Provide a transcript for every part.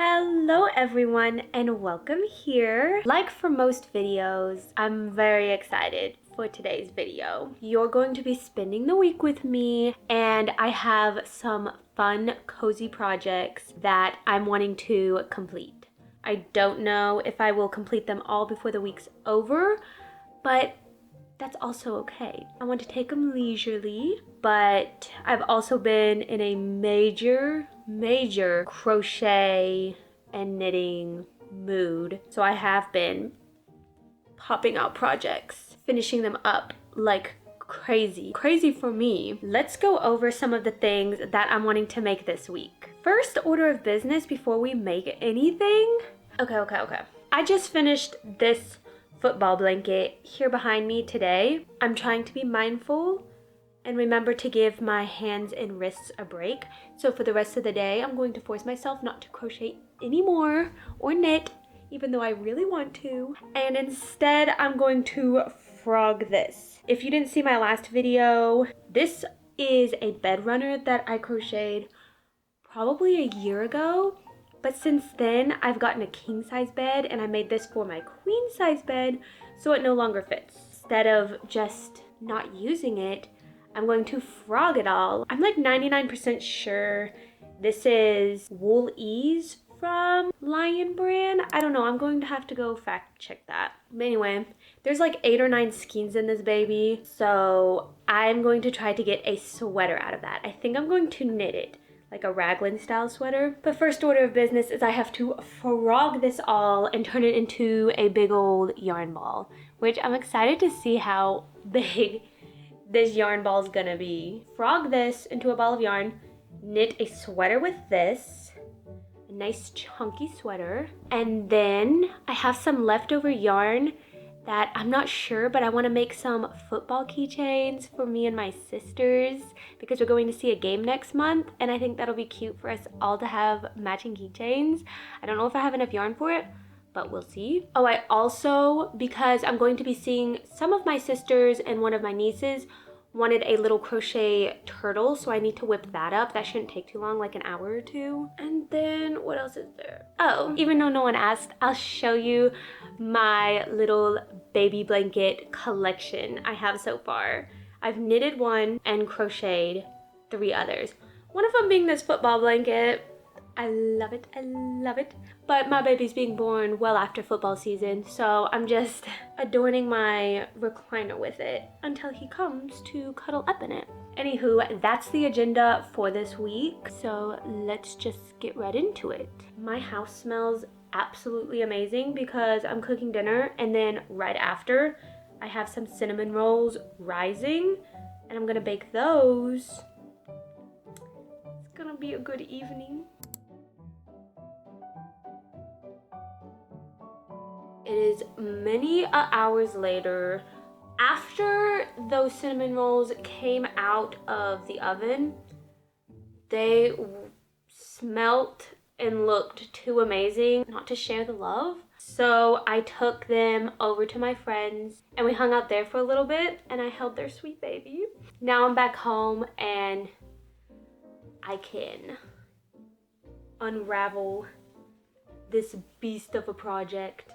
Hello everyone and welcome here. Like for most videos, I'm very excited for today's video. You're going to be spending the week with me and I have some fun, cozy projects that I'm wanting to complete. I don't know if I will complete them all before the week's over, but that's also okay. I want to take them leisurely, but I've also been in a major crochet and knitting mood. So I have been popping out projects, finishing them up like crazy for me. Let's go over some of the things that I'm wanting to make this week. First order of business before we make anything. Okay. I just finished this football blanket here behind me today. I'm trying to be mindful and remember to give my hands and wrists a break. So for the rest of the day, I'm going to force myself not to crochet anymore or knit, even though I really want to. And instead, I'm going to frog this. If you didn't see my last video, this is a bed runner that I crocheted probably a year ago. But since then, I've gotten a king size bed and I made this for my queen size bed, so it no longer fits. Instead of just not using it, I'm going to frog it all. I'm like 99% sure this is Wool Ease from Lion brand. I don't know, I'm going to have to go fact check that. But anyway, there's like 8 or 9 skeins in this baby, so I'm going to try to get a sweater out of that. I think I'm going to knit it, like a raglan style sweater. But first order of business is I have to frog this all and turn it into a big old yarn ball, which I'm excited to see how big this yarn ball is gonna be. Frog this into a ball of yarn, knit a sweater with this, a nice chunky sweater, and then I have some leftover yarn that I'm not sure, but I want to make some football keychains for me and my sisters because we're going to see a game next month, and I think that'll be cute for us all to have matching keychains. I don't know if I have enough yarn for it, but we'll see. Oh, I also, because I'm going to be seeing some of my sisters and one of my nieces, wanted a little crochet turtle, so I need to whip that up. That shouldn't take too long, like an hour or two. And then what else is there? Oh, even though no one asked, I'll show you my little baby blanket collection I have so far. I've knitted one and crocheted 3 others. One of them being this football blanket. I love it. But my baby's being born well after football season, so I'm just adorning my recliner with it until he comes to cuddle up in it. Anywho, that's the agenda for this week, so let's just get right into it. My house smells absolutely amazing because I'm cooking dinner, and then right after, I have some cinnamon rolls rising, and I'm gonna bake those. It's gonna be a good evening. It is many hours later. After those cinnamon rolls came out of the oven, they smelt and looked too amazing not to share the love. So I took them over to my friends and we hung out there for a little bit and I held their sweet baby. Now I'm back home and I can unravel this beast of a project.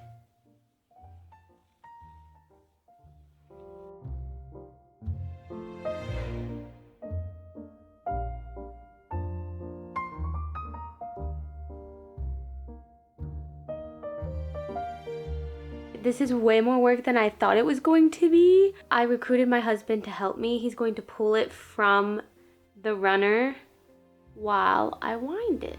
This is way more work than I thought it was going to be. I recruited my husband to help me. He's going to pull it from the runner while I wind it.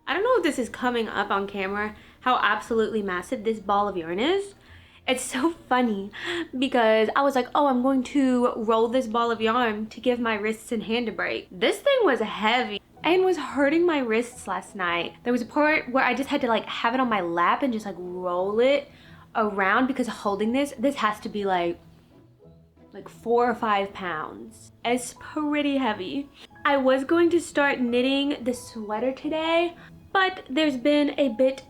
I don't know if this is coming up on camera, how absolutely massive this ball of yarn is. It's so funny because I was like, oh, I'm going to roll this ball of yarn to give my wrists and hand a break. This thing was heavy. and was hurting my wrists last night. There was a part where I just had to like have it on my lap and just like roll it around because holding this has to be like 4 or 5 pounds. It's pretty heavy. I was going to start knitting the sweater today, but there's been a bit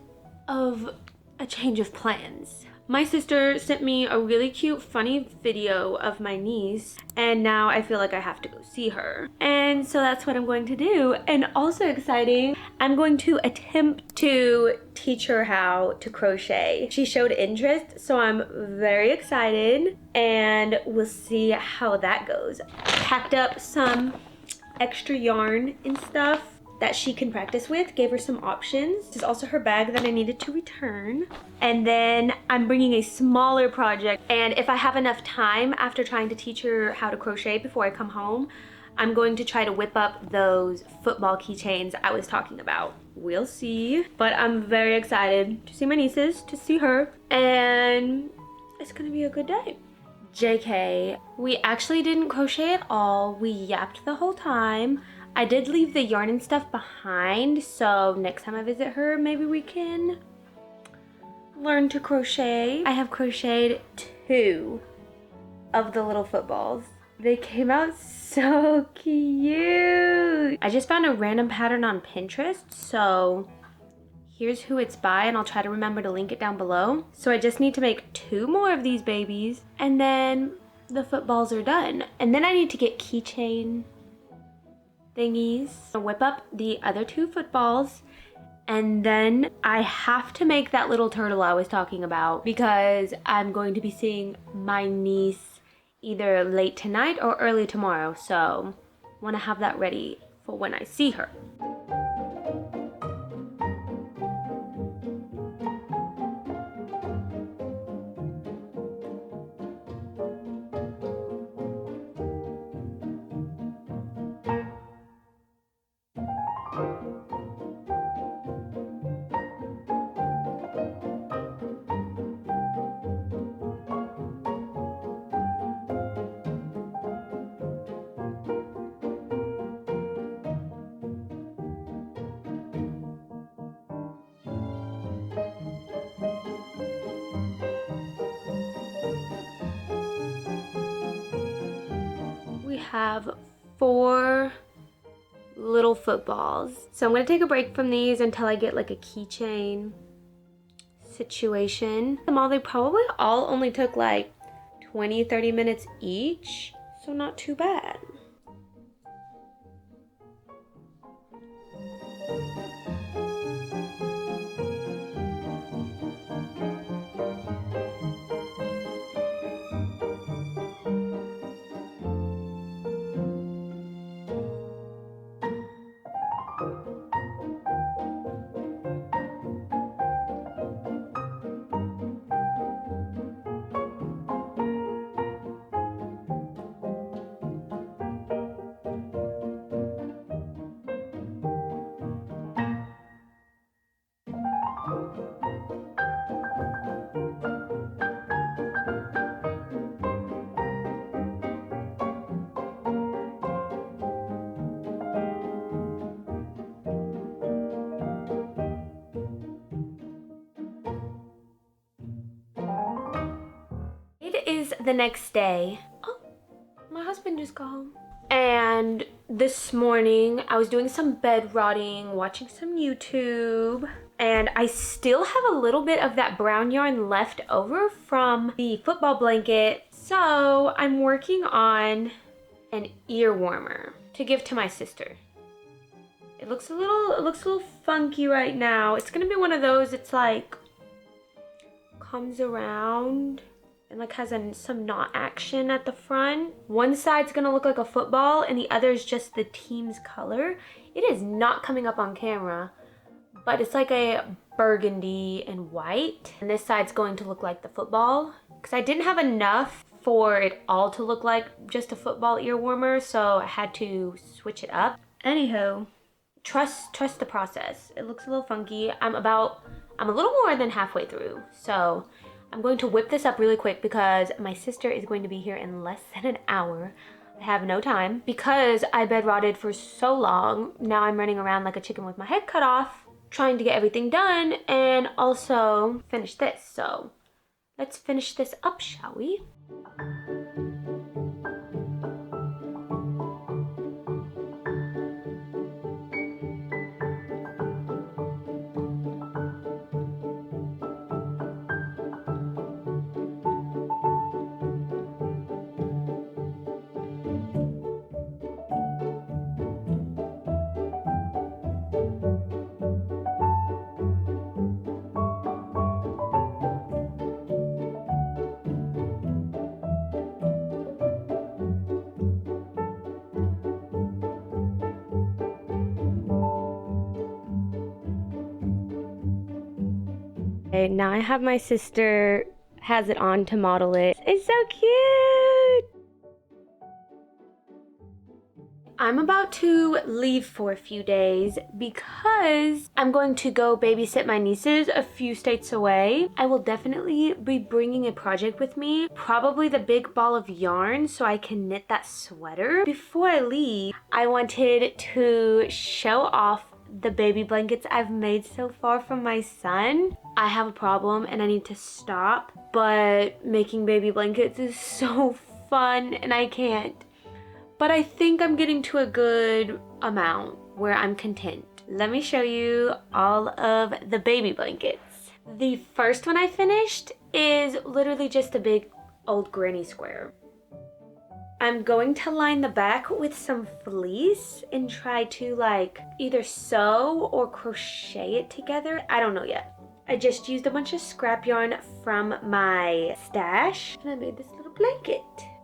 of a change of plans. My sister sent me a really cute, funny video of my niece, and now I feel like I have to go see her. And so that's what I'm going to do. And also exciting, I'm going to attempt to teach her how to crochet. She showed interest, so I'm very excited, and we'll see how that goes. Packed up some extra yarn and stuff that she can practice with, gave her some options. This is also her bag that I needed to return. And then I'm bringing a smaller project, and if I have enough time after trying to teach her how to crochet before I come home, I'm going to try to whip up those football keychains I was talking about. We'll see. But I'm very excited to see my nieces, to see her, and it's gonna be a good day. JK, we actually didn't crochet at all. We yapped the whole time. I did leave the yarn and stuff behind, so next time I visit her, maybe we can learn to crochet. I have crocheted 2 of the little footballs. They came out so cute. I just found a random pattern on Pinterest, so here's who it's by, and I'll try to remember to link it down below. So I just need to make 2 more of these babies, and then the footballs are done. And then I need to get keychain thingies. I'll whip up the other 2 footballs, and then I have to make that little turtle I was talking about because I'm going to be seeing my niece either late tonight or early tomorrow, so I want to have that ready for when I see her. Have 4 little footballs. So I'm gonna take a break from these until I get like a keychain situation. They probably all only took like 20-30 minutes each, so not too bad. Is the next day. Oh, my husband just got home. And this morning I was doing some bed rotting, watching some YouTube, and I still have a little bit of that brown yarn left over from the football blanket, so I'm working on an ear warmer to give to my sister. It looks a little funky right now. It's gonna be one of those, it's like comes around and like has some knot action at the front. One side's gonna look like a football and the other is just the team's color. It is not coming up on camera, but it's like a burgundy and white. And this side's going to look like the football because I didn't have enough for it all to look like just a football ear warmer, so I had to switch it up. Anyhow, trust the process. It looks a little funky. I'm a little more than halfway through, so I'm going to whip this up really quick because my sister is going to be here in less than an hour. I have no time because I bed rotted for so long. Now I'm running around like a chicken with my head cut off, trying to get everything done and also finish this. So let's finish this up, shall we? Okay, now I have my sister has it on to model it. It's so cute! I'm about to leave for a few days because I'm going to go babysit my nieces a few states away. I will definitely be bringing a project with me, probably the big ball of yarn so I can knit that sweater. Before I leave, I wanted to show off the baby blankets I've made so far for my son. I have a problem and I need to stop, but making baby blankets is so fun and I can't. But I think I'm getting to a good amount where I'm content. Let me show you all of the baby blankets. The first one I finished is literally just a big old granny square. I'm going to line the back with some fleece and try to like either sew or crochet it together. I don't know yet. I just used a bunch of scrap yarn from my stash and I made this little blanket.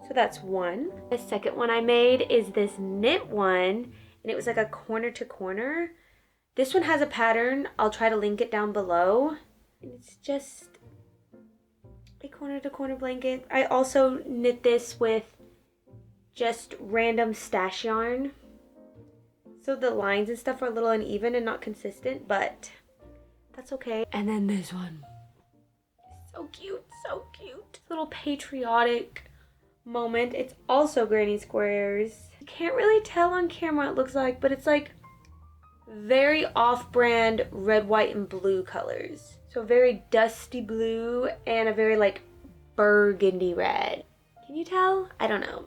So that's one. The second one I made is this knit one and it was like a corner to corner. This one has a pattern. I'll try to link it down below. And it's just a corner to corner blanket. I also knit this with just random stash yarn. So the lines and stuff are a little uneven and not consistent, but that's okay. And then this one. So cute, so cute. Little patriotic moment. It's also granny squares. You can't really tell on camera what it looks like, but it's like very off-brand red, white, and blue colors. So very dusty blue and a very like burgundy red. Can you tell? I don't know.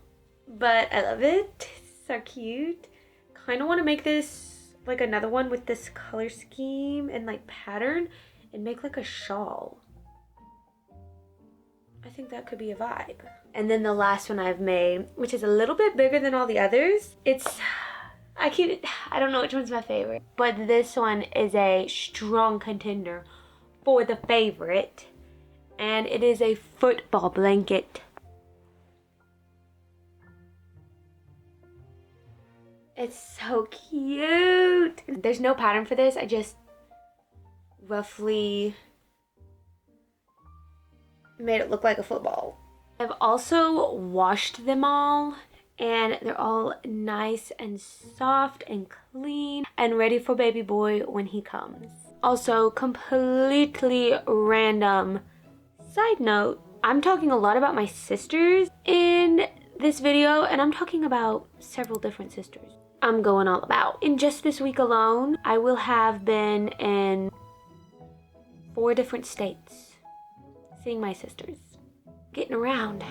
But I love it. So cute. Kind of want to make this like another one with this color scheme and like pattern and make like a shawl. I think that could be a vibe. And then the last one I've made, which is a little bit bigger than all the others. I don't know which one's my favorite, but this one is a strong contender for the favorite. And it is a football blanket. It's so cute. There's no pattern for this. I just roughly made it look like a football. I've also washed them all and they're all nice and soft and clean and ready for baby boy when he comes. Also, completely random side note, I'm talking a lot about my sisters in this video and I'm talking about several different sisters. I'm going all about. In just this week alone, I will have been in 4 different states seeing my sisters, getting around.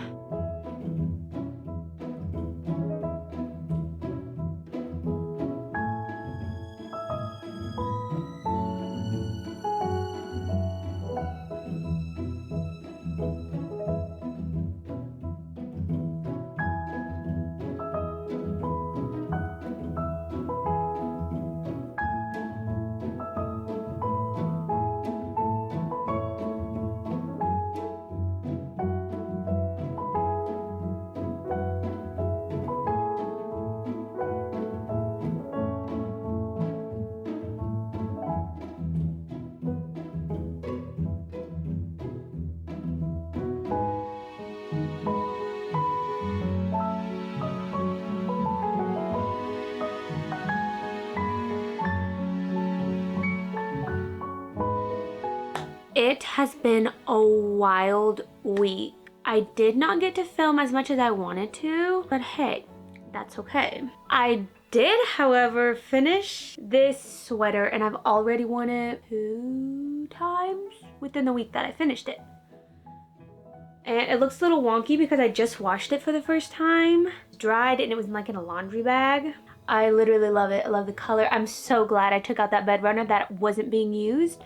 It has been a wild week. I did not get to film as much as I wanted to, but hey, that's okay. I did, however, finish this sweater, and I've already worn it 2 times within the week that I finished it. And it looks a little wonky because I just washed it for the first time. It's dried and it was like in a laundry bag. I literally love it. I love the color. I'm so glad I took out that bed runner that wasn't being used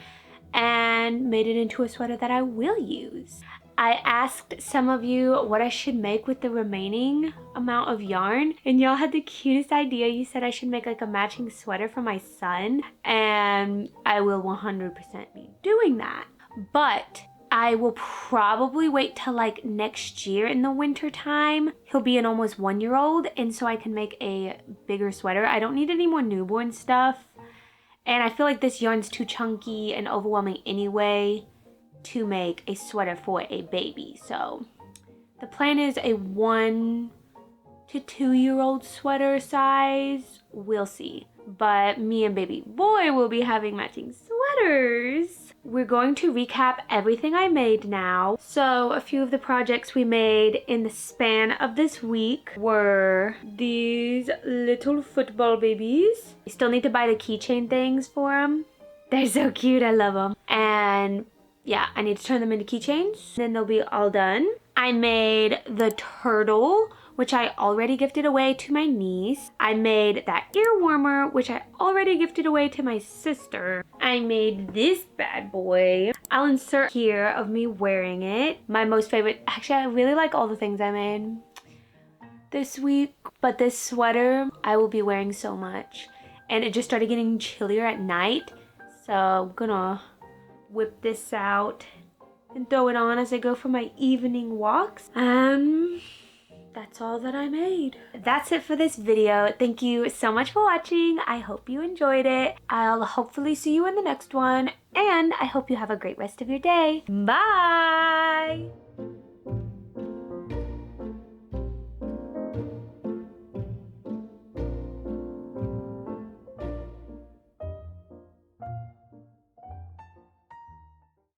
and made it into a sweater that I will use. I asked some of you what I should make with the remaining amount of yarn, and y'all had the cutest idea. You said I should make like a matching sweater for my son, and I will 100% be doing that. But I will probably wait till like next year in the winter time. He'll be an almost 1-year-old, and so I can make a bigger sweater. I don't need any more newborn stuff, and I feel like this yarn's too chunky and overwhelming anyway to make a sweater for a baby. So the plan is a 1 to 2-year-old sweater size. We'll see. But me and baby boy will be having matching sweaters. We're going to recap everything I made now. So a few of the projects we made in the span of this week were these little football babies. I still need to buy the keychain things for them. They're so cute. I love them. And yeah, I need to turn them into keychains. Then they'll be all done. I made the turtle, which I already gifted away to my niece. I made that ear warmer, which I already gifted away to my sister. I made this bad boy. I'll insert here of me wearing it. My most favorite, actually I really like all the things I made this week, but this sweater I will be wearing so much. And it just started getting chillier at night, so I'm gonna whip this out and throw it on as I go for my evening walks. That's all that I made. That's it for this video. Thank you so much for watching. I hope you enjoyed it. I'll hopefully see you in the next one, and I hope you have a great rest of your day. Bye!